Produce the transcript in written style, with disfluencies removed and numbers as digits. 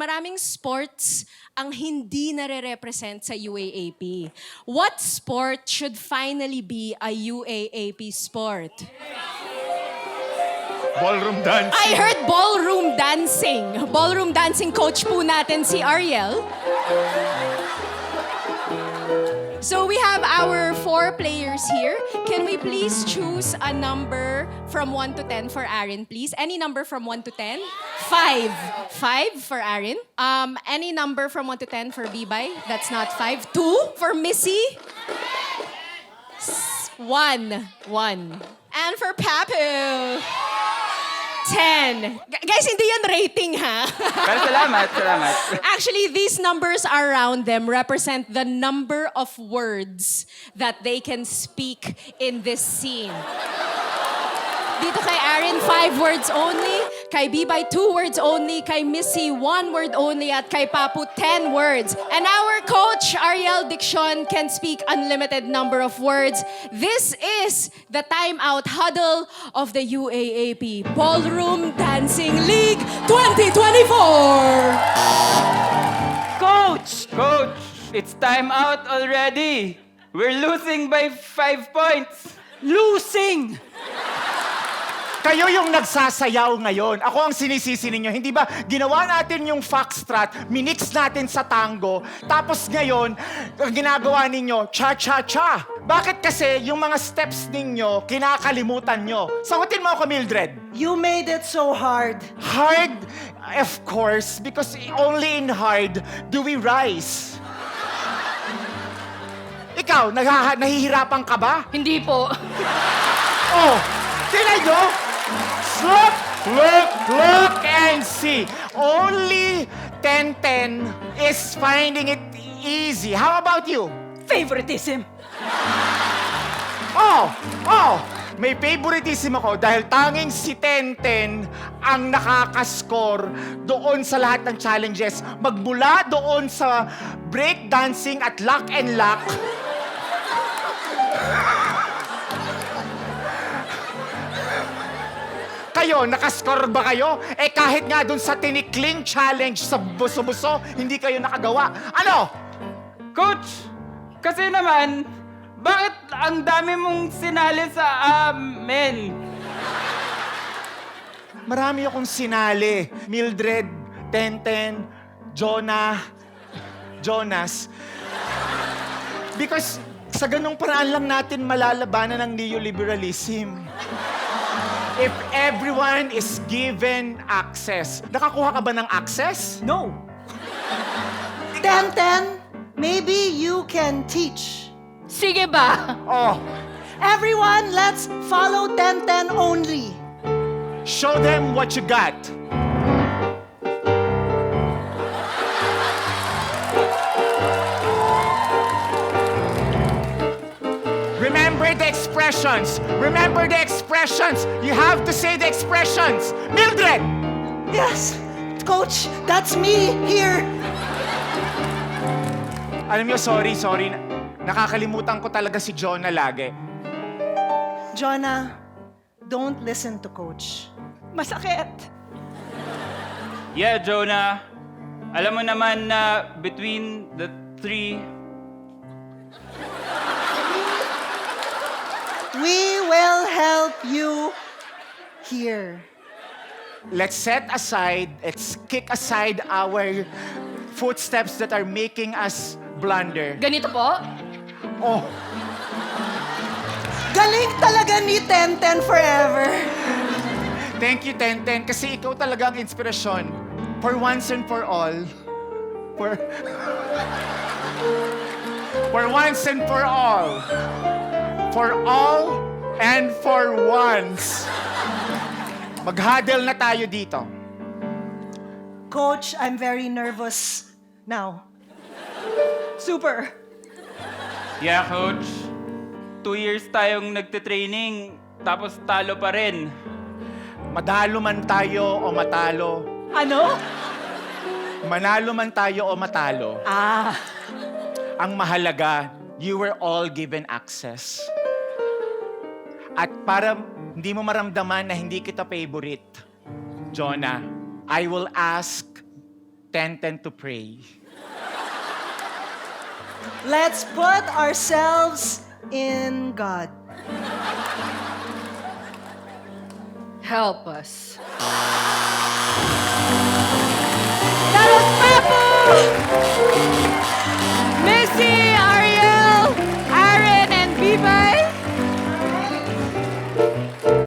maraming sports ang hindi nare-represent sa UAAP. What sport should finally be a UAAP sport? Ballroom dance. I heard ballroom dancing. Ballroom dancing coach po natin si Ariel. So we have our 4 players here. Can we please choose a number from 1 to 10 for Aaron, please? Any number from 1 to 10? 5. 5 for Aaron. Any number from 1 to 10 for Bibay? That's not 5. 2 for Missy. 1. And for Papu. 10. Guys, hindi yan rating, ha? Pero salamat. Actually, these numbers around them represent the number of words that they can speak in this scene. Dito kay Aaron, 5 words only. Kay Bibay, 2 words only. Kay Missy, 1 word only. At kay Papu, 10 words. And our coach, Ariel Diccion, can speak unlimited number of words. This is the timeout huddle of the UAAP Ballroom Dancing League 2024. Coach, it's time out already. We're losing by 5 points. Losing! Kayo yung nagsasayaw ngayon. Ako ang sinisisi ninyo. Hindi ba ginawa natin yung foxtrot, minix natin sa tango, tapos ngayon, ang ginagawa ninyo, cha-cha-cha. Bakit kasi yung mga steps ninyo, kinakalimutan nyo? Sagutin mo ako, Mildred. You made it so hard. Hard? Of course, because only in hard do we rise. Ikaw, nahihirapan ka ba? Hindi po. Oh, tingnan nyo. Look, and see. Only 10-10 is finding it easy. How about you? Favoritism. Oh, may favoritism ako dahil tanging si 10-10 ang nakakascore doon sa lahat ng challenges. Magmula doon sa breakdancing at lock and lock. Kayo, nakascore ba kayo? Eh kahit nga dun sa tinikling challenge sa buso-buso, hindi kayo nakagawa. Ano? Coach, kasi naman, bakit ang dami mong sinali sa amin? Marami akong sinali. Mildred, Tenten, Jonas. Because sa ganung paraan lang natin malalabanan ng neoliberalism. If everyone is given access. Nakakuha ka ba ng access? No. 10-10, maybe you can teach. Sige ba? Oh, Everyone, let's follow 10-10 only. show them what you got. Remember the expressions. You have to say the expressions. Mildred! Yes, Coach, that's me here. Alam niyo, sorry. Nakakalimutan ko talaga si Jonah lagi. Jonah, don't listen to Coach. Masakit. Yeah, Jonah. Alam mo naman na between the 3, We will help you here. Let's kick aside our footsteps that are making us blunder. Ganito po? Oh, Galing talaga ni 10-10 forever. thank you, Tenten, kasi ikaw talaga ang inspirasyon. For once and for all. For once and for all. For all and for once. Mag-huddle na tayo dito. Coach, I'm very nervous now. Super. yeah, Coach. 2 years tayong nagte-training, tapos talo pa rin. Madalo man tayo o matalo. Ano? Manalo man tayo o matalo. Ang mahalaga, you were all given access. At para hindi mo maramdaman na hindi kita favorite, Jonah, I will ask 10 to pray. Let's put ourselves in God. Help us. That